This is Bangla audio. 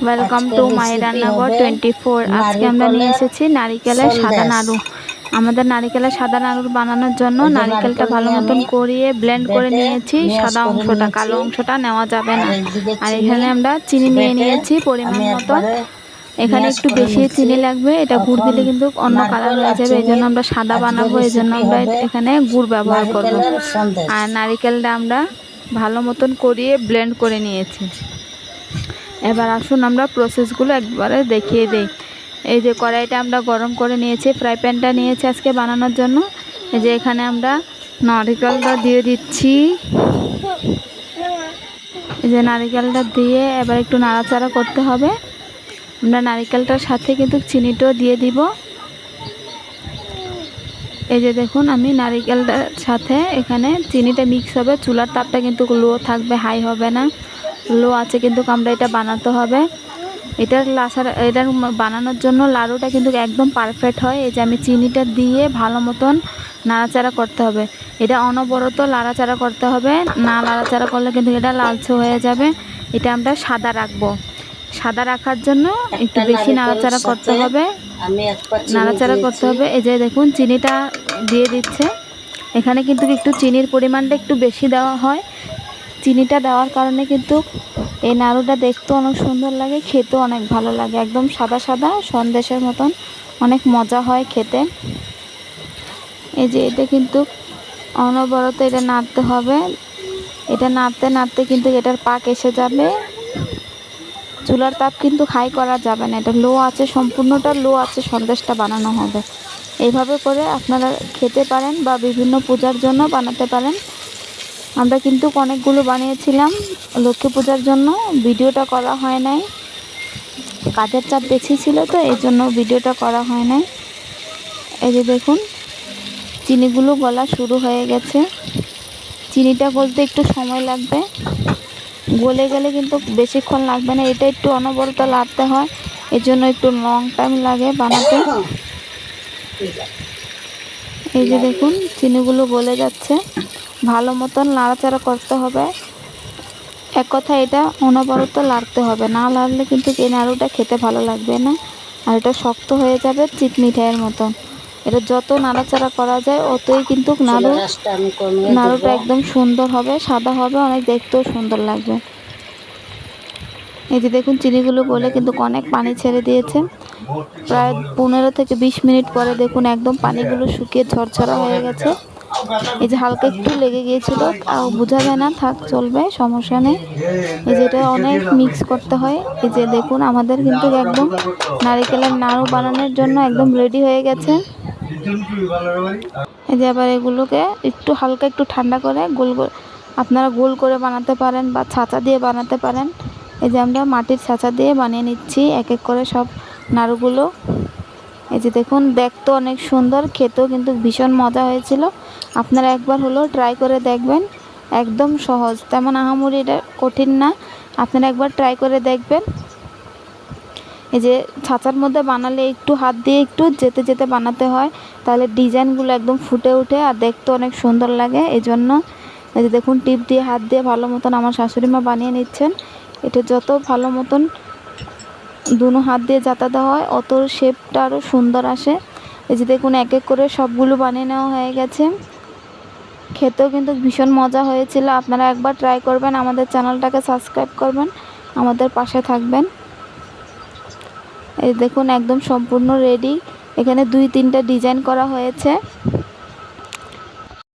ওয়েলকাম আজকের টু মাই রেসিপি রান্নাঘর হবে 24। আজকে আমরা নিয়ে নারিকলের এসেছি নারিকেলের সাদা সন্দেশ। নাড়ু। আমাদের নারিকেলের সাদা নাড়ু বানানোর জন্য এই যে নারিকেলটা নারকেল ভালো নিয়ে মতন আমি করিয়ে ব্লেন্ড করে বেটে নিয়েছি। মিক্স সাদা করে অংশটা, নিয়েছি। কালো অংশটা নেওয়া যাবে আর না। এইদিকে আর চিনি এখানে আমরা চিনি নিয়ে বেটে নিয়েছি পরিমাণ আমি মতন। একবারে এখানে মিক্স একটু করে বেশি নিচ্ছি। চিনি লাগবে, এটা গুড় এখন দিলে কিন্তু অন্য কালার নারকেল হয়ে আর যাবে, এই জন্য চিনির আমরা সাদা আজকের বানাবো, এই জন্য রেসিপি আমরা হবে এখানে গুড় ব্যবহার করব। নারিকেলের সন্দেশ। আর নারিকেলটা আমরা ভালো মতন করিয়ে ব্লেন্ড করে নিয়েছি। এবার আসুন আমরা প্রসেসগুলো একবারে দেখিয়ে দিই। এই যে কড়াইটা আমরা গরম করে নিয়েছি, ফ্রাই প্যানটা নিয়েছি আজকে বানানোর জন্য। এই যে এখানে আমরা নারিকেলটা দিয়ে দিচ্ছি। এই যে নারিকেলটা দিয়ে এবার একটু নাড়াচাড়া করতে হবে। আমরা নারিকেলটার সাথে কিন্তু চিনিটাও দিয়ে দিব। এই যে দেখুন, আমি নারিকেলটার সাথে এখানে চিনিটা মিক্স হবে। চুলার তাপটা কিন্তু লো থাকবে, হাই হবে না, লো আছে কিন্তু আমরা এটা বানাতে হবে। এটার বানানোর জন্য লাড়ুটা কিন্তু একদম পারফেক্ট হয়। এই যে আমি চিনিটা দিয়ে ভালো মতন নাড়াচাড়া করতে হবে। এটা অনবরত নাড়াচাড়া করতে হবে, না নাড়াচাড়া করলে কিন্তু এটা লালচে হয়ে যাবে। এটা আমরা সাদা রাখবো। সাদা রাখার জন্য একটু একটা বেশি নারিকেলের নাড়াচাড়া করতে সাথে হবে, আমি এক পা চিনি নাড়াচাড়া করতে দিয়েছি। হবে। এই যে দেখুন চিনিটা দিয়ে দিচ্ছে। এখানে কিন্তু একটু চিনির পরিমাণটা একটু বেশি দেওয়া হয়। চিনিটা দেওয়ার কারণে কিন্তু এই নাড়ুটা দেখতেও অনেক সুন্দর লাগে, খেতেও অনেক ভালো লাগে। একদম সাদা সাদা সন্দেশের মতন অনেক মজা হয় খেতে। এই যে এটা কিন্তু অনবরত এটা নাড়তে হবে। এটা নাড়তে নাড়তে কিন্তু এটার পাক এসে যাবে। চুলার তাপ কিন্তু হাই করা যাবে না, এটা লো আছে, সম্পূর্ণটা লো আছে সন্দেশটা বানানো হবে। এইভাবে করে আপনারা খেতে পারেন বা বিভিন্ন পূজার জন্য বানাতে পারেন। আমরা কিন্তু অনেকগুলো বানিয়েছিলাম লক্ষ্মী পূজার জন্য, ভিডিওটা করা হয় নাই, কাজের চাপ বেশি ছিল তো এই জন্য ভিডিওটা করা হয় নাই। এই যে দেখুন চিনিগুলো গলা শুরু হয়ে গেছে। চিনিটা গলতে একটু সময় লাগবে, গলে গেলে কিন্তু বেশিক্ষণ লাগবে না। এটা একটু অনবরত নাড়তে হয়, এর জন্য একটু লং টাইম লাগে বানাতে। এই যে দেখুন চিনিগুলো গলে যাচ্ছে, ভালো মতন নাড়াচাড়া করতে হবে। এক কথা এটা অনবরত নাড়তে হবে, না নাড়লে কিন্তু এই নাড়ুটা খেতে ভালো লাগবে না, আর এটা শক্ত হয়ে যাবে চিট মিঠাইয়ের মতন। এটা যত নাড়াচাড়া করা যায় অতই কিন্তু চুলার আঁচটা আমি কমিয়ে দেব। নাড়ুটা একদম সুন্দর হবে, সাদা হবে, অনেক দেখতেও সুন্দর লাগবে। এই যে দেখুন চিনিগুলো গলে কিন্তু অনেক পানি ছেড়ে দিয়েছে। প্রায় 15 থেকে 20 মিনিট পরে দেখুন একদম পানিগুলো শুকিয়ে ঝরঝরা হয়ে গেছে। এই যে হালকা একটু লেগে গিয়েছিল, তাও বোঝা যায় না, থাক চলবে, সমস্যা নেই। এই যে এটা অনেক মিক্স করতে হয়। এই যে দেখুন আমাদের কিন্তু একদম নারিকেলের নাড়ু বানানোর জন্য একদম রেডি হয়ে গেছে। এই যে আবার এগুলোকে একটু হালকা একটু ঠান্ডা করে গোল গোল আপনারা গোল করে বানাতে পারেন বা ছাঁচা দিয়ে বানাতে পারেন। এই যে আমরা মাটির ছাঁচা দিয়ে বানিয়ে নিচ্ছি এক এক করে সব নাড়ুগুলো। এই যে দেখুন দেখতে অনেক সুন্দর, খেতেও কিন্তু ভীষণ মজা হয়েছিল। আপনারা একবার হলেও ট্রাই করে দেখবেন, একদম সহজ, তেমন আহামরি এটা কঠিন না, আপনারা একবার ট্রাই করে দেখবেন। এই যে ছাঁচার মধ্যে বানালে একটু হাত দিয়ে একটু যেতে যেতে বানাতে হয়, তাহলে ডিজাইনগুলো একদম ফুটে ওঠে আর দেখতে অনেক সুন্দর লাগে। এই জন্য এই যে দেখুন টিপ দিয়ে হাত দিয়ে ভালো মতন আমার শাশুড়ি মা বানিয়ে নিচ্ছেন। এটা যত ভালো মতন দুনো হাত দিয়ে যাতাতে হয় অত শেপটা আরও সুন্দর আসে। এই যে দেখুন এক এক করে সবগুলো বানিয়ে নেওয়া হয়ে গেছে। খেতেও কিন্তু ভীষণ মজা হয়েছিল। আপনারা একবার ট্রাই করবেন, আমাদের চ্যানেলটাকে সাবস্ক্রাইব করবেন, আমাদের পাশে থাকবেন। এই দেখুন একদম সম্পূর্ণ রেডি। এখানে 2-3টা ডিজাইন করা হয়েছে।